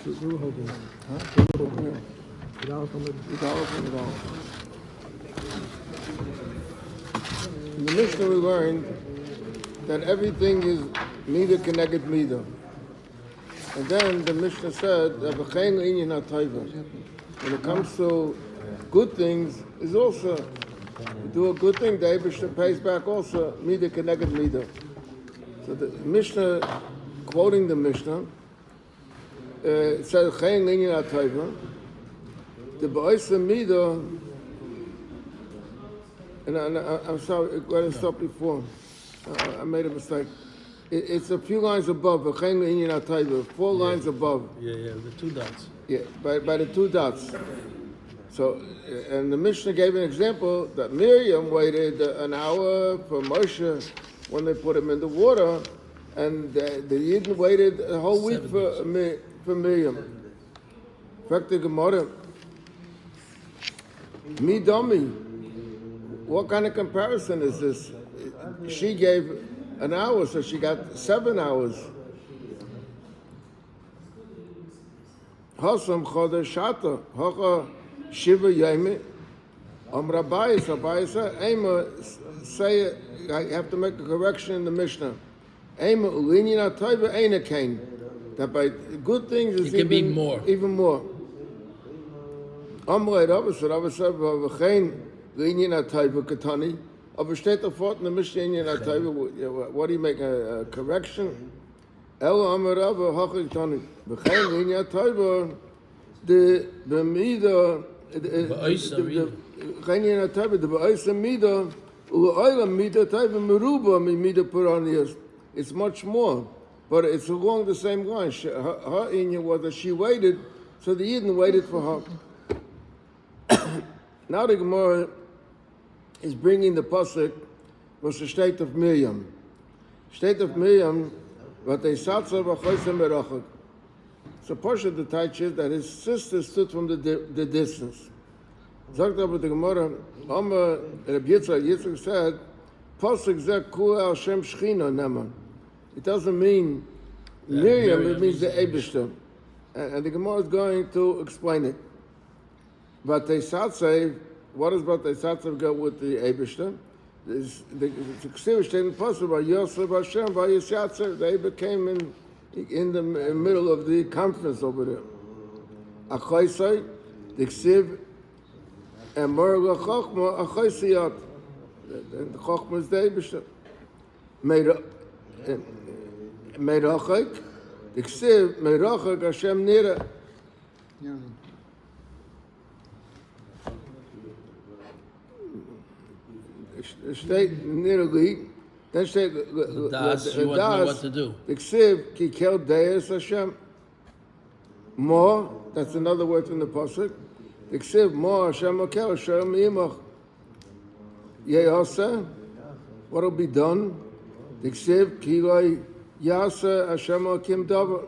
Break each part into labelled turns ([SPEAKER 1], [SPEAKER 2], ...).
[SPEAKER 1] In the Mishnah we learned that everything is midah connected midah. And then the Mishnah said that when it comes to good things, is also, you do a good thing, the Eibishter pays back also midah connected midah. So the Mishnah, quoting the Mishnah, it says Chayin Linyan HaTaiva, the Ba'isa midah, and I'm sorry, I didn't stop before. I made a mistake. It's a few lines above, 4 lines above.
[SPEAKER 2] Yeah, the 2 dots.
[SPEAKER 1] Yeah, by the 2 dots. So, and the Mishnah gave an example that Miriam waited an hour for Moshe when they put him in the water, and the Yidden waited a whole week for Miriam. In fact, the Gemara, me dummy. What kind of comparison is this? She gave an hour, so she got 7 hours. Hasam chodesh shata, hacha shiva yemi. Rabayis, Ema say I have to make a correction in the Mishnah. Ema ulinyan atayva eina kain. That by good things is
[SPEAKER 2] it can be more.
[SPEAKER 1] Even more. Amrei Rabbi said, "V'chein linyan atayva katani." Aber steht da fort in the Mishnah in Atayva, what do you make a correction? El Amar Rabba Hachik Tani. B'chein in Atayva, the Mida, B'chein in Atayva, the B'aysa Mida, U'ayla Mida Atayva Meruba Mi Mida Puranias. It's much more, but it's along the same line. Her Inya was that she waited, so the Yidden waited for her. Now the Gemara is bringing the pasuk was the state of Miriam. State of Miriam, what they satsa v'choisem berachak. So Pasha the teaches that his sister stood from the distance. Sagt aber the Gemara, Rabbi Yitzchak said, pasuk zeh kula al shem shchina neman. It doesn't mean Miriam, it means the Eibishter. And the Gemara is going to explain it. But they satsa. What does Batei Satzav go with the Eibishter? The Ksiv statement possible by Yosef Hashem by Yishatzer. They became in the middle of the conference over there. Achaisai, the Ksiv, and Merla Chochma Achaisiyat. The Chochma is the Eibishter. Meirachik, the Ksiv Meirachik Hashem Nira. State nearly, then state
[SPEAKER 2] the das, you want to know what to do.
[SPEAKER 1] The ksiv ki kel deis Hashem. More, that's another word from the pasuk. The ksiv more Hashem okel Hashem imach. Yehasa, what will be done? The ksiv ki loy yasa Hashem okim davar.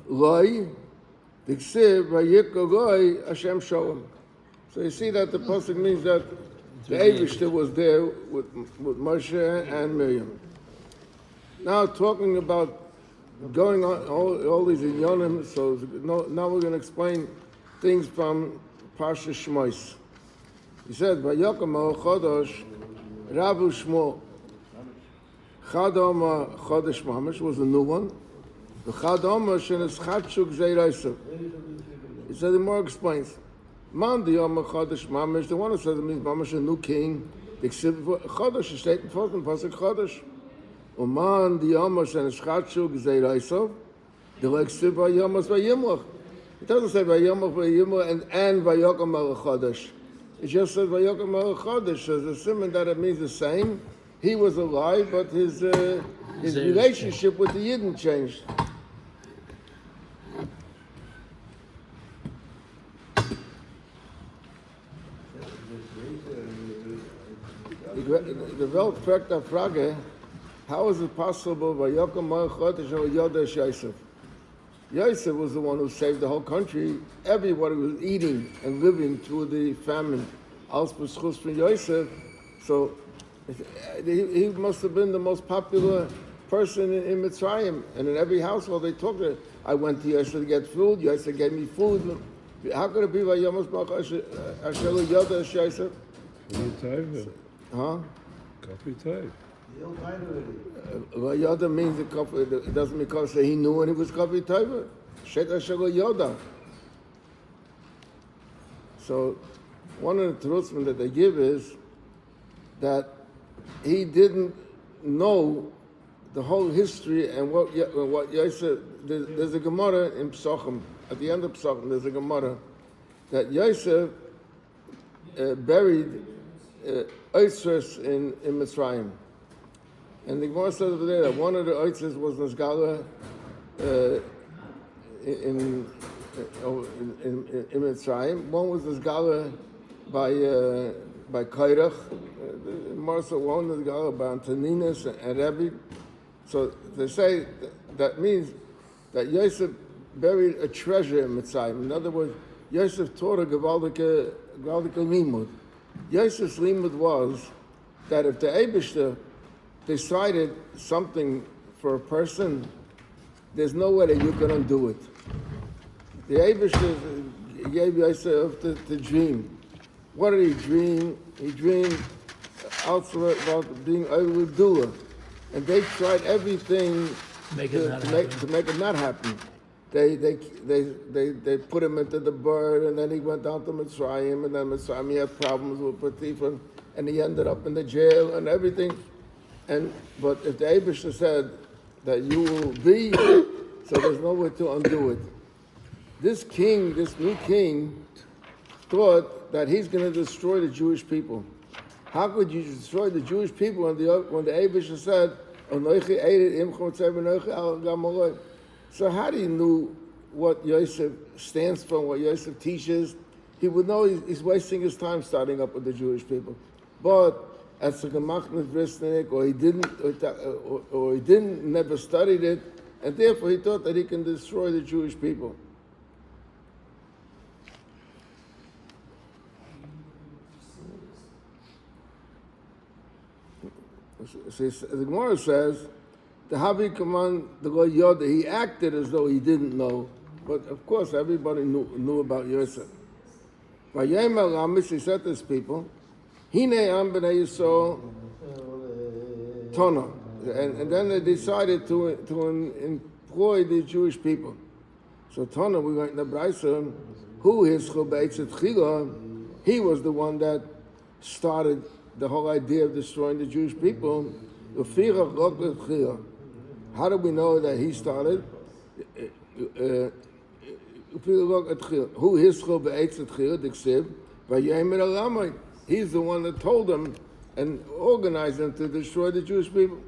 [SPEAKER 1] Loy, the ksiv vayik loy Hashem shalom. So you see that the pasuk means that the Eibishter was there with Moshe and Miriam. Now talking about going on all these inyonim, so now we're going to explain things from Parsha Shmos. He said, "Vayokom al Chodosh Rabu Shmo Chadoma Chodesh Mamish was a new one. The Chadoma Sheneschatshuk Zeiraisa." He said, the more explains. Man the Yom Chodesh Mamish, the one who says it means Mamish a new king. The Chodesh is stated first in Pasuk Chodesh. Man the Yom Sheneschatshuk Zeiraisa. The Leksiv Vayomas Vayimlach. It doesn't say Vayomach Vayimlach and Vayokom al Chodesh. It just says Vayokom al Chodesh. So the simon that it means the same. He was alive, but his relationship with the Yidden changed. The Welt fragt der Frage, how is it possible Vayokom al Chodesh or Yodesh Yosef? Yosef was the one who saved the whole country. Everybody was eating and living through the famine. Als b'schus from Yosef, so he must have been the most popular person in Mitzrayim, and in every household they talk to. I went to Yosef to get food. Yosef gave me food. How could it be Vayomas Baruch Asher Yoda Yosef? Huh?
[SPEAKER 3] Copy type.
[SPEAKER 1] Yoda means it doesn't mean because he knew when he was Kavi Taiva. Shet Asher Yoda. So one of the truths that they give is that he didn't know the whole history and what Yosef. There's a Gemara in Psachim. At the end of Psachim, there's a Gemara that Yosef buried Oitzers in Mitzrayim. And the Gemara says over there that one of the Oitzers was Nazgala in Mitzrayim. One was Nazgala by Kairach. Marsa one Nazgala by Antoninus and Rebbe. So they say that means that Yosef buried a treasure in Mitzrayim. In other words, Yosef taught a gewaldige limud. Yosef's limud was that if the Eibishter decided something for a person, there's no way that you can undo it. The Eibishter gave Yosef the dream. What did he dream? He dreamed also about being able to do it. And they tried everything to make it not happen. They put him into the bird, and then he went down to Mitzrayim, and then Mitzrayim he had problems with Potiphar, and he ended up in the jail and everything. But if the Eibishter said that you will be, so there's no way to undo it. This new king, thought that he's going to destroy the Jewish people. How could you destroy the Jewish people when the Eibishter said, so how do you know what Yosef stands for, what Yosef teaches? He would know he's wasting his time starting up with the Jewish people. But as a gemachnet vrisnik, or he didn't, never studied it, and therefore he thought that he can destroy the Jewish people. So the Gemara says, the Havi command the Lo Yoda, he acted as though he didn't know, but of course everybody knew about Yosef. Vayemel Ramis, he said to his people, Hine Am B'nai Yisrael Tona, and then they decided to employ the Jewish people. So Tona, we went in the Braisa, who is Chobeitzet Chila, he was the one that started the whole idea of destroying the Jewish people. How do we know that he started? Who is he's the one that told them and organized them to destroy the Jewish people.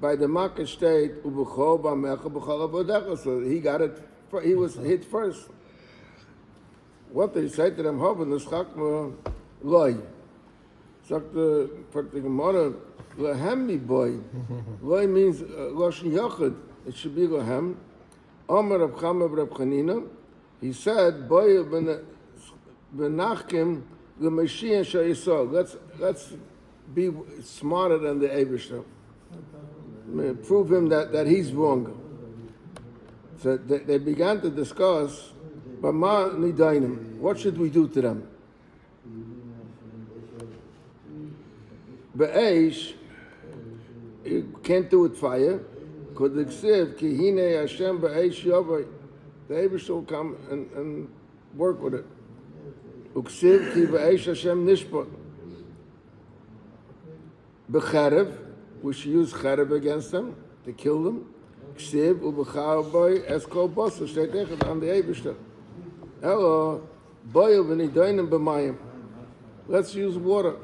[SPEAKER 1] By the Makkah state, so he got it. He was hit first. What did he say to them? Loy. Sagt the Gemara, Lahemi boy. Loy means Loshen Yochid. It should be Lahem. Omer Reb Chama Reb Chanina. He said, Boy Benachkim L'Mashiach Shayisol. Let's be smarter than the Eibishter. Prove him that he's wrong. So they began to discuss, what should we do to them? Be'esh, you can't do it fire. Could accept ki hine Hashem be'esh yavai. The Eibishter will come and work with it. Uksiv ki be'esh Hashem nishpat. Be'cherev, we should use cherev against them to kill them. Uksiv u'b'char boy eskol bosa shteitechet on the Eibishter. Hello, boil v'nidoinim b'mayim. Let's use water.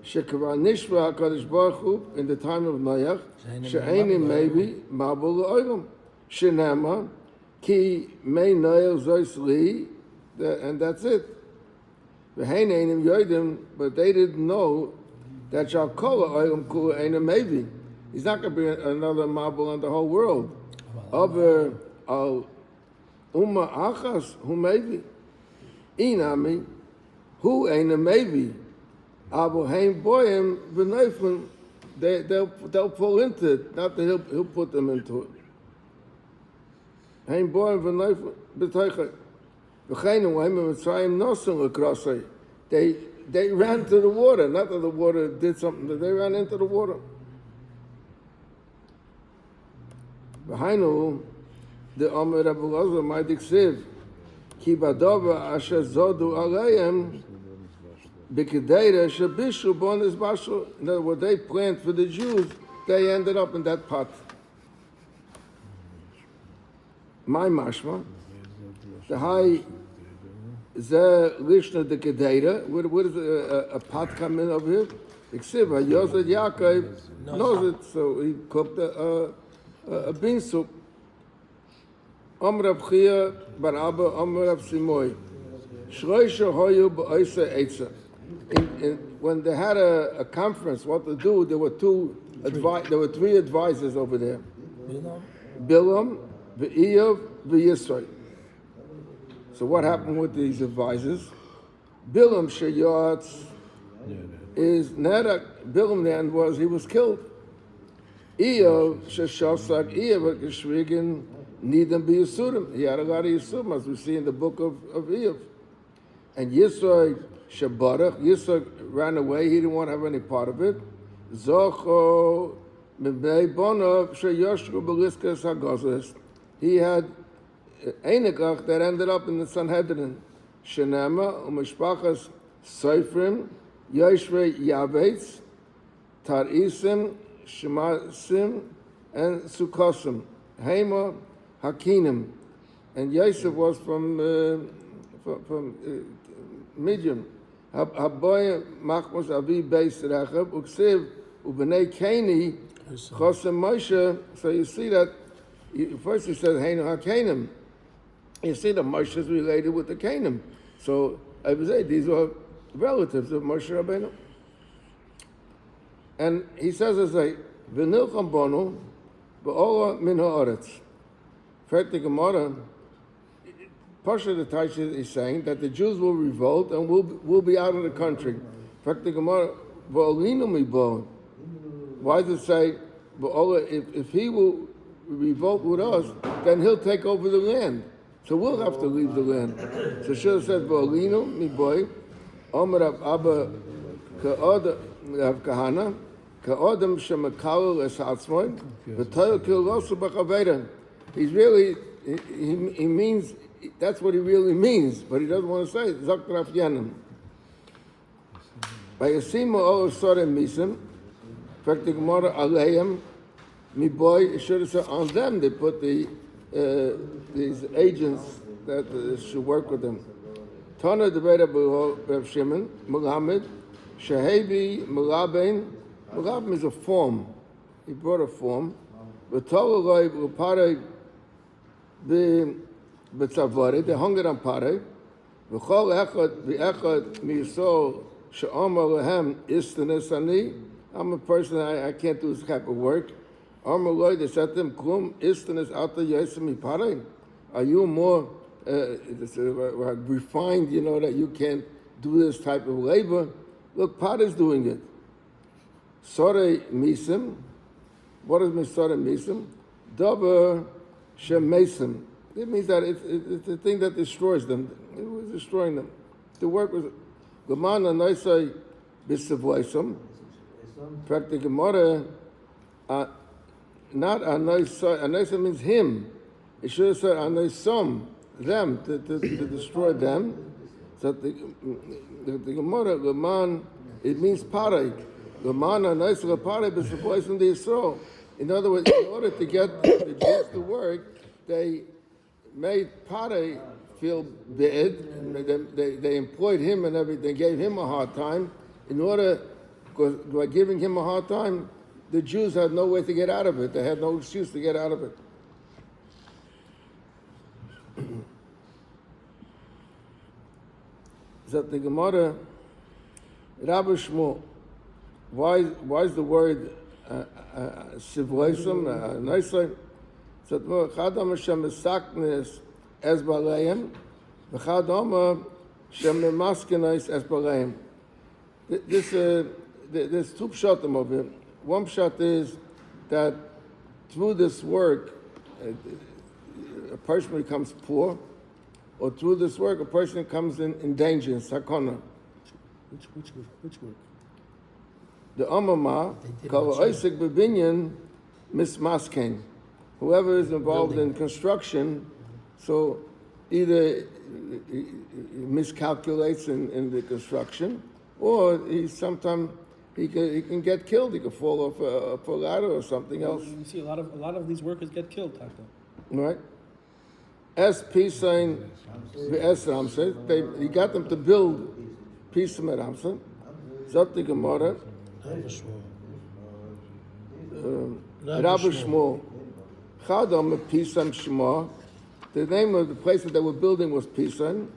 [SPEAKER 1] Shekava nishva HaKadosh Baruch Hu in the time of Noach, she'enim maybe mabul oilam. Shenema ki mei Noach zois li, and that's it. V'heinenim yoidim, but they didn't know that shall kol oilam kula einem maybe. He's not going to be another mabul on the whole world. Over al Umma achas, who maybe? Inami, who ain't a maybe? Aber hein boyim v'neiflim, they'll fall into it, not that he'll put them into it. Hein boyim v'neiflim b'teichai. V'cheinu wa'im v'mitzrayim nosen l'krasai. They ran to the water, not that the water did something, but they ran into the water. V'hainu, the Omer Rabbi Elazar might diksiv, ki badova asher zodu alayim, b'kedeira shabishu bonis bashu. In other words, they planned for the Jews, they ended up in that pot. My mashma, the high ze lishna the kedeira. Where does a pot come in over here? Diksiv, Yosef Yaakov knows it, so he cooked a bean soup. Rav Chia bar Abba, Rav Simoy. Shloisha hoyu b'oisa eitza. When they had a conference, what to do, there were three advisors over there. Bilam, V'Iyov, V'Yisrael. So what happened with these advisors? Bilam Sheyatz is Nedak. Bilam then he was killed. Iyov Sheshavsak Iyov Geshvigen Nidam B'Yisurim. He had a lot of Yisurim, as we see in the book of Iyov. And Yisrael Shabarach, Yisrael ran away. He didn't want to have any part of it. Zocho Mibnei Bonov Sheyoshru B'Liskas Hagazes. He had Einekach that ended up in the Sanhedrin. Shenema Umeshpachas Seifrim Yoshre Yavetz Tarisim Shemasim and Sukkosim Hema Hakinim. And Yosef was from Midian. Haboy Machmos Avi Beis Rechab Uksiv Ubenei Keni Chosem Moshe. So you see that first he says Henu Hakenim. You see the Moshe is related with the Canaan. So I would say these were relatives of Moshe Rabbeinu. And he says as a V'nilcham bonu b'ola min ha'aretz. Fact the Gemara, Pasha the Taish is saying that the Jews will revolt and will be out of the country. Fact the Gemara, v'olinu mibo. Why does it say v'ola? If he will revolt with us, then he'll take over the land. So we'll have to leave the land. So Shul says, "V'olinu mi boy, Omer Rav Abba ka'od Rav Kahana ka'odem shemakal esatzmoy v'toyel kilosu b'chaveira." He's really he means that's what he really means, but he doesn't want to say it. Zok Rav Yanim. By Yasimu o sorem misim, fact the Gemara aleim mi boy. It should have said on them. They put these agents that should work with them. Tana Devera Rav Shimon, Muhammad, Shahebi, Mulabain. Mulabim is a form. He brought a form. V'tolaloi v'parei b'tzavare. They hung it on parei. V'chol echad miyisol she'omar lehem istanes ani. I'm a person, I can't do this type of work. They said to him, Klum istanes ata yosem miparei. Are you more refined, that you can't do this type of labor? Look, Pat is doing it. Sore misim. What does mean sore misim? Davar shemesim. It means that it's the thing that destroys them. It was destroying them. The work was Gemana noisai bisavoisum. In fact, the Gemara, not anoisa. Anoisa means him. It should have said anoisom, them, to destroy them. So the Gemara, Geman, it means parei. Geman anoisa parei bisavoisum the Yisrael. In other words, in order to get the Jews to work, they made parei feel bad. They employed him and everything, gave him a hard time. In order, because by giving him a hard time, the Jews had no way to get out of it. They had no excuse to get out of it. That the Gemara, Rabbi Shmuel, why is the word sivleisum nicely? So Chadam Hashem Mesaknes es baleim, v'Chadam Hashem Memaskenes es baleim. there's two pshatim of it. One pshat is that through this work, a person becomes poor, or through this work, a person comes in danger, in sakana.
[SPEAKER 2] Which work?
[SPEAKER 1] The Amama, called Isaac Bebinyan, mismasken. Whoever is involved in construction, so either he miscalculates in the construction, or sometimes he can get killed. He can fall off a ladder or something else.
[SPEAKER 2] You see, a lot of these workers get killed, Tata.
[SPEAKER 1] Right? As Pisain v'es Ramsey, he got them to build Pisam at Ramsey. Zot the Gemara. Rabbi Shmuel. Chadam Pisam Shema. The name of the place that they were building was Pisan.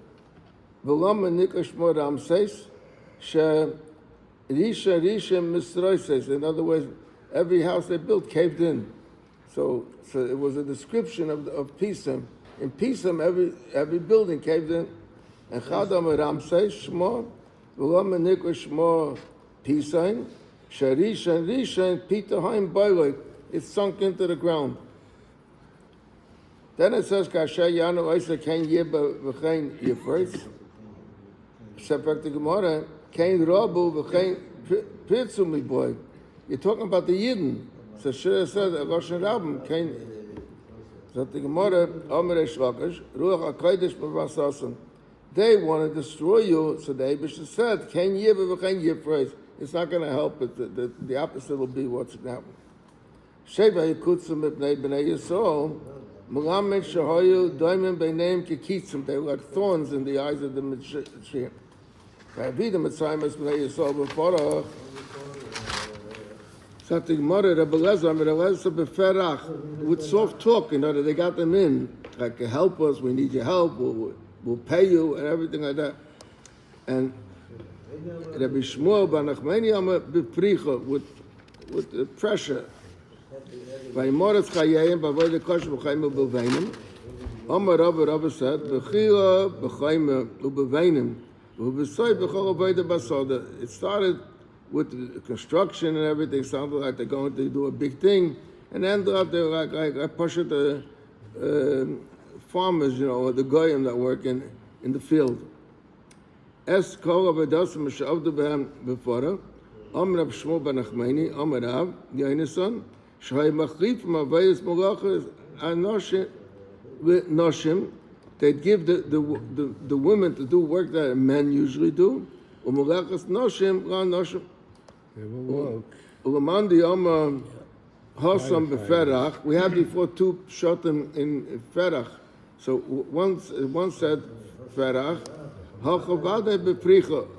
[SPEAKER 1] V'lam Nikah Shmo Ramses. She Risha Misroises. In other words, every house they built caved in. So it was a description of Pisam. In Pisam, every building caved in. And Chadam Ramses Shmo. V'lam Nikah Shmo Pisan. She Risha Peter Haim Boilek. It's sunk into the ground. Then it says, Kasher Yanu Isa Kain Yibba V'chein Yifritz. Separate the Gemara, Kain Rabu V'chein Pirtzu Miboy. You're talking about the Yidden. So should have said, Agoshen Rabim, Kain. So the Gemara, Omer Eshvakish, Ruach HaKodesh B'vasasan. They want to destroy you, so the Abish said, Kain Yibba V'chein Yifritz. It's not going to help it. The opposite will be what's going to happen. Sheva Yikutzum Ibnei B'nei Yisrael. Melamed Shahoyu Doimim B'neim Kikitzim. They were like thorns in the eyes of the Mitzrayim. V'avida Mitzrayim Es B'nei Yisrael B'forach. Something Gemara Rabbi Lezer B'ferach with soft talk. You know, they got them in like, help us. We need your help. We'll pay you and everything like that. And Rabbi Shmuel Banachmeni Amar B'pricha with pressure. Vayimoretz chayayim b'avoy lekosh b'chayim u'b'veinim. Amar Rabbi said, B'chila b'chayim u'b'veinim u'b'soy b'chol avodah basoda. It started with the construction and everything. Sounded like they're going to do a big thing, and ended up they're like push it the farmers, or the goyim that work in the field. Es kol avodasim she'avdu b'hem b'fora. Amar Rabbi Shmuel Banachmeni. Amar Rav Yonasan. They give the women to do work that men usually do. They will work. We had before two shotim in Ferach. So one said Ferach.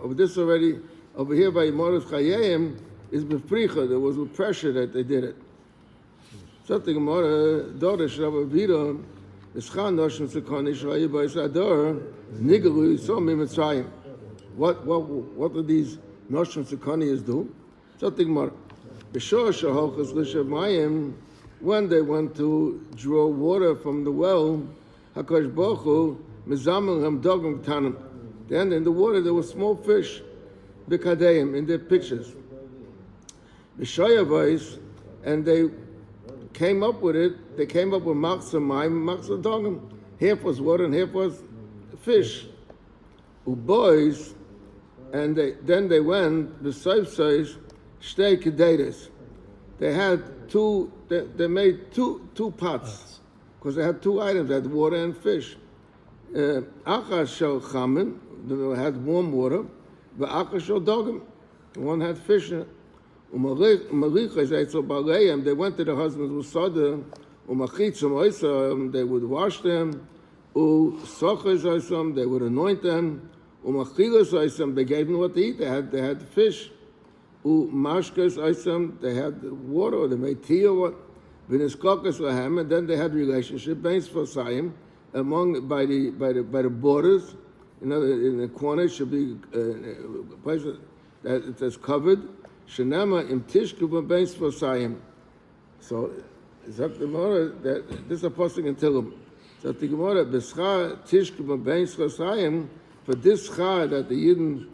[SPEAKER 1] Of this already over here by Moritz Chayim is befricha. There was pressure that they did it. Something more, Dorish Rabbi Vida, Eschan Noshim Sekon Israel by Sador, Nigalu Somi Mitzrayim. What do these Noshim Sekonias do? Something more. B'shor Shahochas Lishav Mayim, when they went to draw water from the well, Hakadosh Baruch Hu Mizamel Ham Dogim Tanim. Then in the water there were small fish, B'kadeim, in their pitchers. B'shayavais, and they came up with it. They came up with machzah mayim, machzah dogim. Half was water and half was fish. Boys, and then they went the safe says shtei kedetes. They had two. They made two pots because they had two items. They had water and fish. Achas shel chamin. They had warm water. But achas shel dogim. One had fish in it. They went to the husbands with soda, they would wash them, they would anoint them, they gave them what to eat, they had fish, they had water, or they made tea or what, and then they had relationship among by the borders, in the corner should be a place that it is covered. Shenema im tishku b'beis v'sayim. So, sagt the Gemara that this is a posting in Tilum. So the Gemara b'schar tishku b'beis v'sayim, for this schar that the Yidden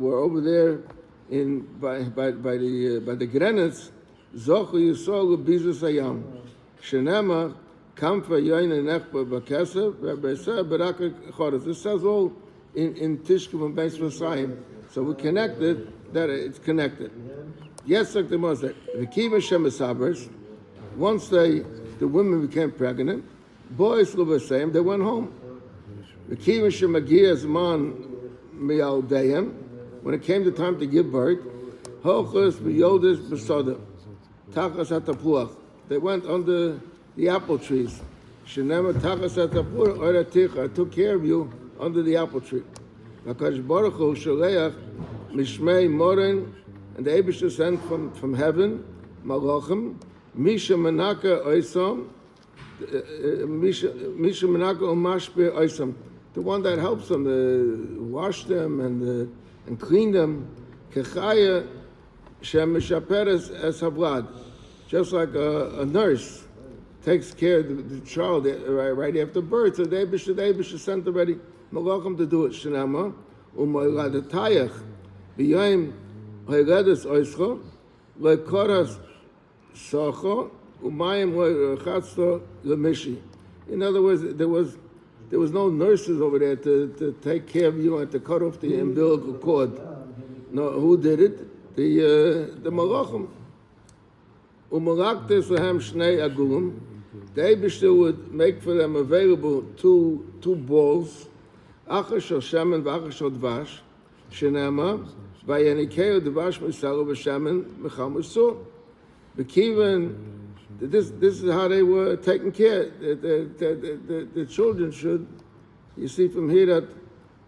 [SPEAKER 1] were over there by the Grenitz, Zochu Yisrael U'Bizus Hayam. Shenema, Kamfa Yoyin Nechba B'Kesev, V'Beiseh B'Rak Chodesh. This says all in Tishkuv and Beis Vasayim. So we connected, that it's connected. Yes, like the Moshe. V'Kiva Shemesabers, once the women became pregnant, boys were the same, they went home. V'Kiva Shemagia Zman Mi'aldeim, when it came the time to give birth, Hochus V'Yodis B'Soda, Tachas HaTapuach. They went under the apple trees. Shenema Tachas HaTapuach Oiraticha, I took care of you under the apple tree. HaKadosh Baruch Hu Shaleach Mishmei Moren, and the Eibusha sent from heaven, Malachim, Misha Menaka Oisam, Misha Menaka Umashpe Oisam, the one that helps them, wash them and clean them. Kechaya Shem Mishaperes Es Hablad, just like a nurse takes care of the child right after birth. So the Eibusha sent already Malachim to do it. Shenama Umayladatayach B'Yayim Hayredes Oischo Lekoras Socho Umayim Lechatzto Lemishi. In other words, there was no nurses over there to take care of you and to cut off the umbilical cord. No, who did it? The Malachim. Umalaktes Lahem Shnei Agulim. The Eibusha would make for them available two balls. Achar shel shemen v'achar shel dvash, shenema v'yanikeu dvash misalo v'shemen mechal musur. B'kiven, this is how they were taken care. The children should. You see from here that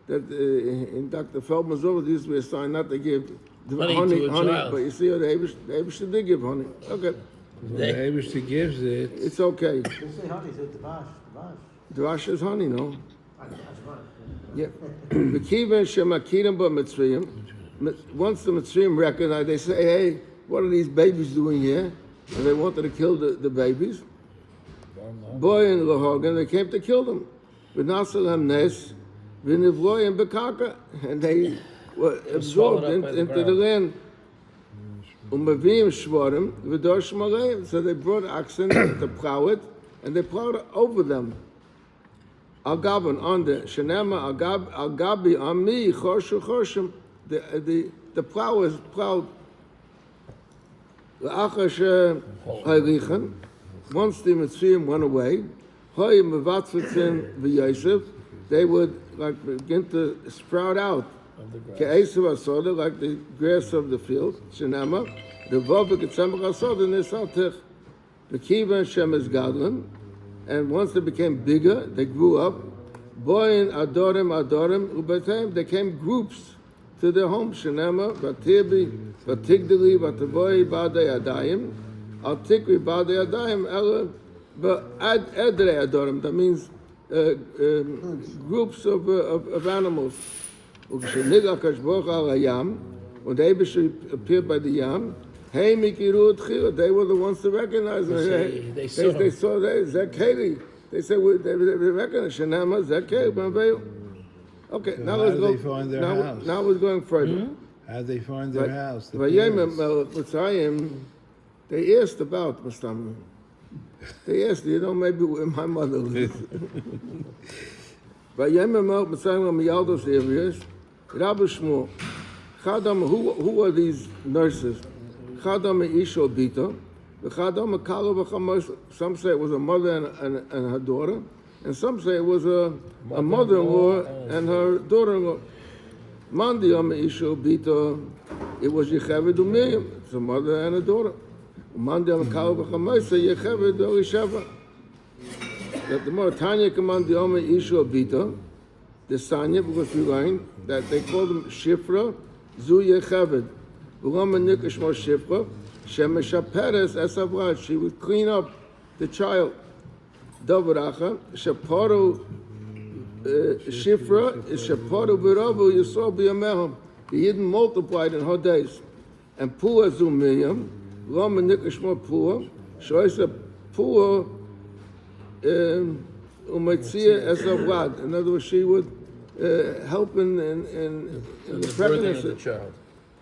[SPEAKER 1] in Dr. Feldman's office used to be a sign not to give honey, but you see how the Eibusha did give honey. Okay.
[SPEAKER 3] The Eibusha gives it.
[SPEAKER 1] It's okay.
[SPEAKER 4] They say honey, it's dvash.
[SPEAKER 1] Dvash is honey, no? Yeah. B'kiven shemakirim b'mitzrayim. Once the Mitzrayim recognize, they say, hey, what are these babies doing here? And they wanted to kill the babies. Boy and Lahogan, they came to kill them. V'nasalam nes, v'nivloyim b'kaka. And they were absorbed into the land. Umavim shvarim, v'dor shmareim. So they brought oxen to plow it, and they plowed it over them. Al-Gaban, on the Shenema, Al-Gabi, on me, Chorshu Chorshim, the plow is plowed. L'achar Haylichan, once the Mitzrayim went away, Hoy Mevatzvitzin v'Yosef, they would like begin to sprout out. Ke'esav Asoda, like the grass of the field, Shenema, the Vovik Etzemach Asoda, Nisatech, the Kiva Shem is Gadlin. And once they became bigger, they grew up. Boyin adorim, ubetem. They came groups to their home. Shenema, vatibi, vatigdali, vatavoy, badei adayim, altikri badei adayim, ela, adrei adorim. That means groups of animals. Uksheniga kashboch al hayam, when the Eibusha appeared by the yam. Hey, Mikiru Tchila, they were the ones to recognize them. They saw Zekeli. They said they recognize Shenema, Zekeli, Banveil. Okay,
[SPEAKER 3] So
[SPEAKER 1] now
[SPEAKER 3] how
[SPEAKER 1] let's
[SPEAKER 3] did
[SPEAKER 1] go.
[SPEAKER 3] they find their house?
[SPEAKER 1] Now we're going further.
[SPEAKER 3] How did they find their house? The
[SPEAKER 1] Vayem
[SPEAKER 3] parents?
[SPEAKER 1] Mitzrayim, they asked about Mustamim. They asked, maybe where my mother lives. Vayem Mitzrayim Miyaldos areas, Rabbi Shmuel. Chadam, who are these nurses? Chadam Isho Bita, Chadam Kala v'Chamos. Some say it was a mother and her daughter, and some say it was a mother-in-law and her daughter-in-law. Mandiam Isho Bita, it was Yecheved Miriam. It's a mother and a daughter. Mandiam Kala v'Chamos, Yecheved Orisheva. That the more Tanya Mandiam Isho Bita, the Sanya, because we learned that they called them Shifra Zu Yecheved. She would clean up the child. Davaracha, Shaparu Shifra is Shaparu Viravu Yisrael B'Yameham. The Yidden multiplied in her days. And Pua Zu Miriam, Lama Nikashma Pua, Shoisa Pua Umetzia Esavlad. In other words, she would help in the pregnancy.
[SPEAKER 5] The child.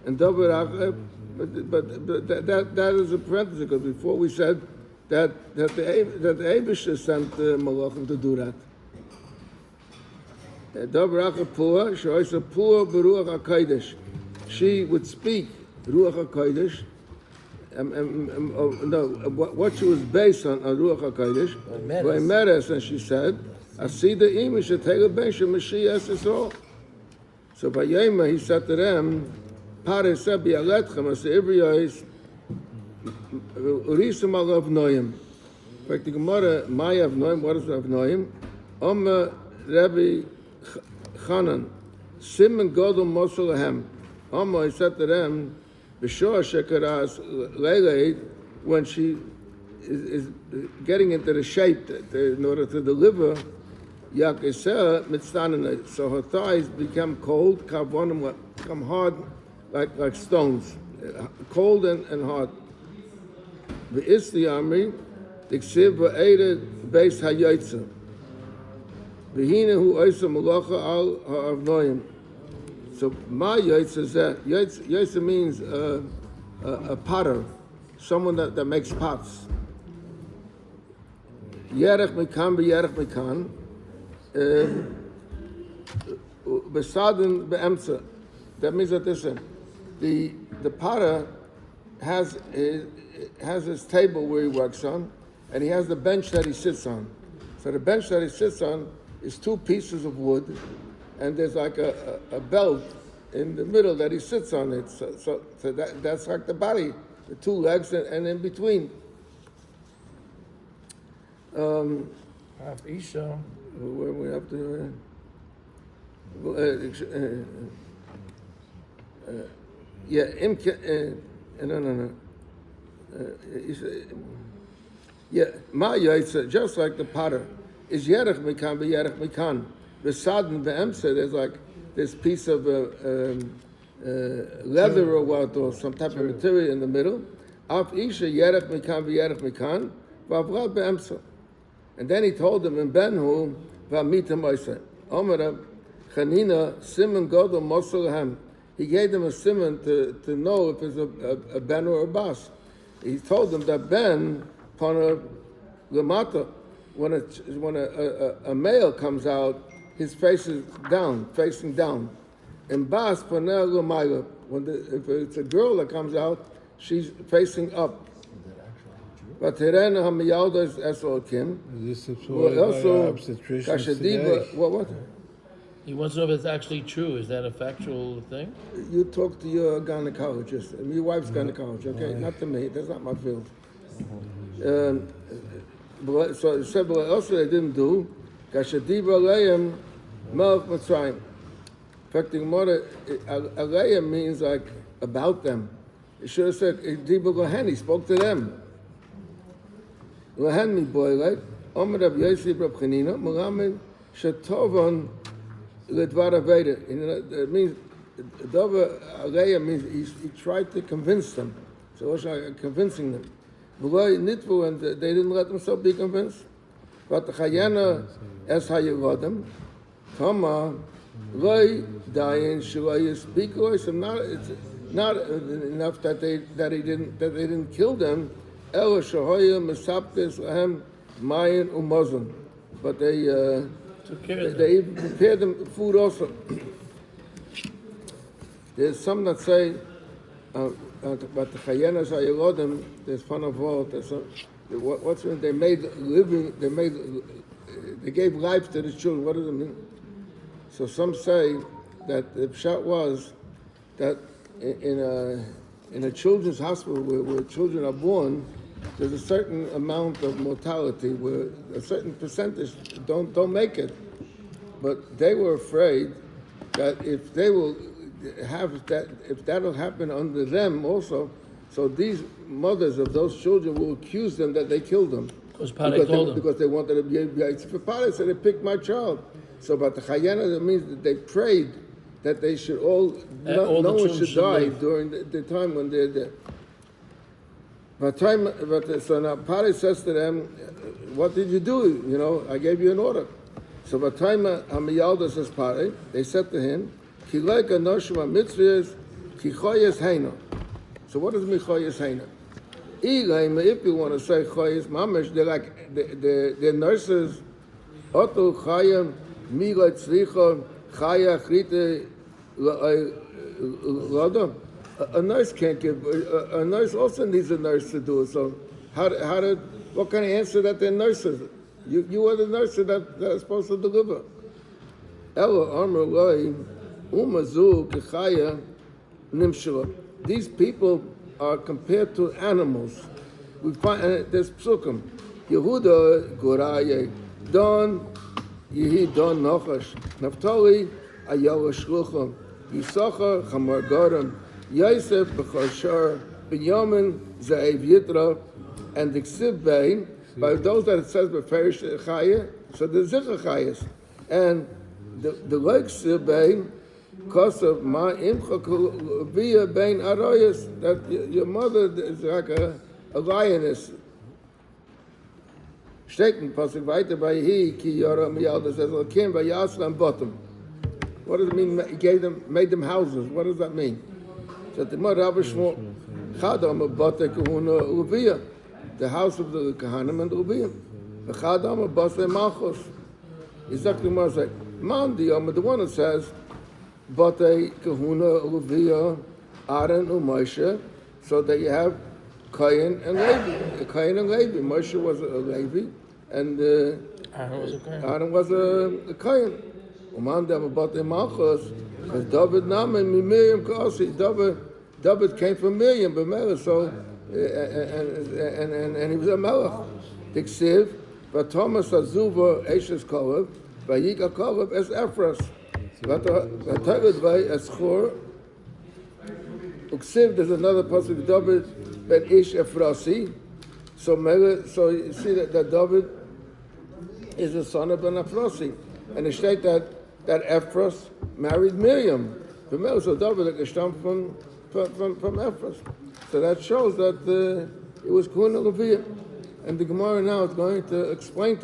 [SPEAKER 1] And Davar, but that is a parenthesis, because before we said that the Eibusha sent Malachim to do that. Davar Pua, Shoisa Pua Beruach HaKodesh. She would speak Ruach HaKodesh. What she was based on Ruach HaKodesh. Vaymeres, and she said, Asida Imi Shetega Ben Shemashiach Yisrael. So Vayema, he said to them, Pare Sebi Aletchem, as the Ibriyos, Urisam al Avnoim. In fact, the Gemara, my Avnoim, what is Avnoim? Rabbi Chanan, Simon Godel Mosel Lahem. He said to them, B'shor Shekaras Leilei, when she is getting into the shape in order to deliver, Yakiseh Mitzdananai. So her thighs become cold, become hard like stones, cold and hard. V'isli Amri, Diksiv V'eida Beis HaYotza. V'hina hu Oisa Malacha al Ha'avnoyim. So my Yotza is that. Yotza means a potter, someone that makes pots. Yerech Mekan B'Yerech Mekan. Besadin Be'emtza. That means that the potter has his table where he works on, and he has the bench that he sits on. So the bench that he sits on is two pieces of wood, and there's like a belt in the middle that he sits on it. So that's like the body, the two legs, and in between.
[SPEAKER 4] Isha.
[SPEAKER 1] Where we have to. No. My Yotza, just like the potter, is Yerech Mekan B'Yerech Mekan. The Sadin Be'emsa, there's like this piece of leather or what, or some type of material in the middle. Af Isha Yerech Mekan B'Yerech Mekan, V'avra Be'emsa. And then he told them in Benhu, V'amita Moise, Omer Chanina, Simon Godel Mosel Lahem. He gave them a simon to know if it's a ben or a bas. He told them that ben, pana lamata, when a male comes out, his face is down, facing down. And bas, pana lamayla, if it's a girl that comes out, she's facing up. But Terena Hamiyalda is Esokim.
[SPEAKER 3] Is this also obstetricians today?
[SPEAKER 1] What?
[SPEAKER 4] He wants to know if it's actually true. Is that a factual thing?
[SPEAKER 1] You talk to your gynecologist, your wife's gynecologist, okay? Not to me, that's not my field. So it said, but also they didn't do, Kashadiba Aleim Melch Mitzrayim. In fact, the Gemara, Aleim means like about them. It should have said, Diba Lohen, he spoke to them. Lohen mi boy, right? Omer Rav Yosef Rav Chanina, Melamed Shetovan Ledvar Aveda. It means Dova Aleya means he tried to convince them. So what's convincing them? Nitvu, and they didn't let themselves be convinced. But the Chayana es Hayerodem, Tama Loi Dayan Shulay speak. It's not enough that they didn't kill them. Ela Shahoya Mesaptes Lahem Mayan Umazon, but they even prepared them food also. There's some that say about the Chayenas Hayerodim, there's fun of all. What's it? They made living. They gave life to the children. What does it mean? So some say that the pshat was that in a children's hospital where children are born, there's a certain amount of mortality where a certain percentage don't make it. But they were afraid that if they will have that, if that'll happen under them also, so these mothers of those children will accuse them that they killed them. Because they wanted to be for Pare said they picked my child. So but the Chayana, that means that they prayed that they should no one should die during the time when they're there. So now Pare says to them, what did you do? You know, I gave you an order. So Batayma Hamiyalda says Pare, they said to him, Kileka Noshma Mitzvahs Kichoyes Heina. So what does Michoyes Heina? If you want to say Choyes Mamish, they're like the nurses. Otto Chayim Mila Tzricha Chaya Chrite Lada. A nurse can't give. A nurse also needs a nurse to do it. So what kind of answer that they're nurses? You are the nurses that are supposed to deliver. Ella Amr Loi Umazu Kechaya Nimshila. These people are compared to animals. We find there's psukim. Yehuda Goraye Don Yehi Don Nachash Naphtali Ayala Shlucham Yisachar Chamar Garam Yosef B'Chashar Binyamin Zaev Yitra and the Ksiv Bein. By those that it says B'Ferish Chaya, so the Zichar Chayas and the like Ksiv Bein. Because of my imcha via bein arayas, that your mother is like a lioness. Stecken pasuk weiter bei he ki yara miyalda says lakim by yaslam bottom. What does it mean? He made them houses. What does that mean? So the mother Rabbi Shmuel chadam a bate kahuna uvia, the house of the kahanim and uvia. The chadam a base malchus. Exactly what I say. Mandi the one that says. Bate Kahuna Levia Aaron Moshe, so that you have Cain and Levi. Cain and Levi. Moshe was a Levi, and Aaron was a Cain. Umandam Bate Malchus, because David Naman Miriam Kasi. David came from Miriam, but Melech, so and he was a Melech. Tiksiv, but Thomas Azuva Eshes Kolev, Vayika Kolev as Ephras. There's another passage David ben Ish Efrasi. So you see that David is the son of Ben Efrasi, and it states that Ephras married Miriam. So David gestammt from Ephras. So that shows that it was Kuna Leviah, and the Gemara now is going to explain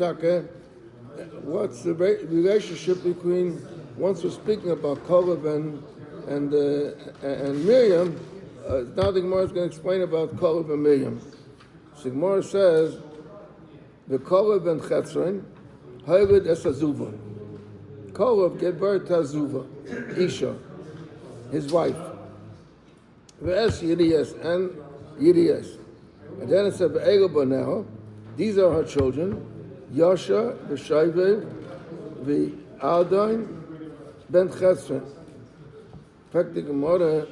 [SPEAKER 1] what's the relationship between. Once we're speaking about Kolev and Miriam, now the Gemara is going to explain about Kolev and Miriam. So the Gemara says, the Kolev and Chetzron, Hayred es Azuva. Kolev gave birth to Azuva, Isha, his wife. Ve'es Yirias and Yirias. And then it said, Ve'ega Banel, these are her children, Yasha, V'Shayve, V'Adain, Ben Chetzron. In fact, the Gemara,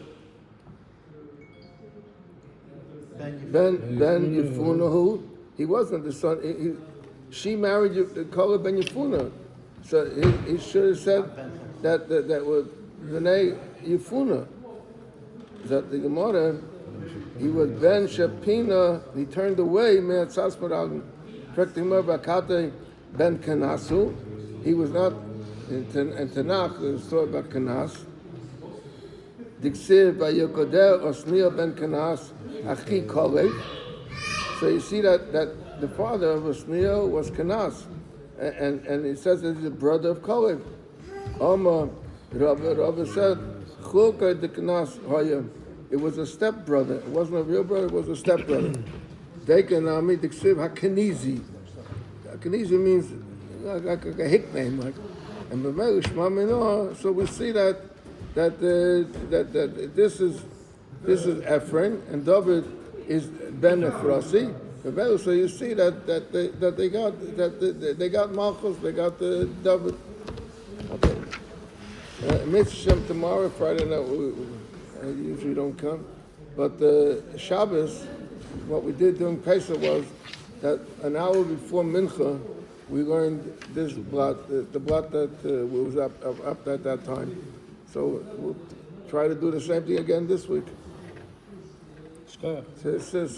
[SPEAKER 1] Ben Yefunahu, he wasn't the son. She married Kolev Ben Yefunah, so he should have said that was Bnei Yefunah. That the Gemara, he was Ben Shepina. He turned away. In fact, the Gemara Bakate Ben Kanasu. He was not. In Tanakh, it's talking about Kanas. Diksiv Vayokodel Osnil ben Kanas Achi Kolev. So you see that the father of Osnil was Kanas, and it says that he's the brother of Kolev. Rabbi said Chulka de Kanas Hoya. It was a stepbrother. It wasn't a real brother. It was a stepbrother. Dekanami Diksiv Hakanizi. Hakanizi means like a hick name, like. And so we see that this is Ephraim and David is Ben Efrasi. So you see that they got Malchus, they got David. Okay. Mitzvah tomorrow, Friday night. I usually don't come, but Shabbos, what we did during Pesach was that an hour before Mincha. We learned this blot, the blot that was up at that time. So we'll try to do the same thing again this week. It says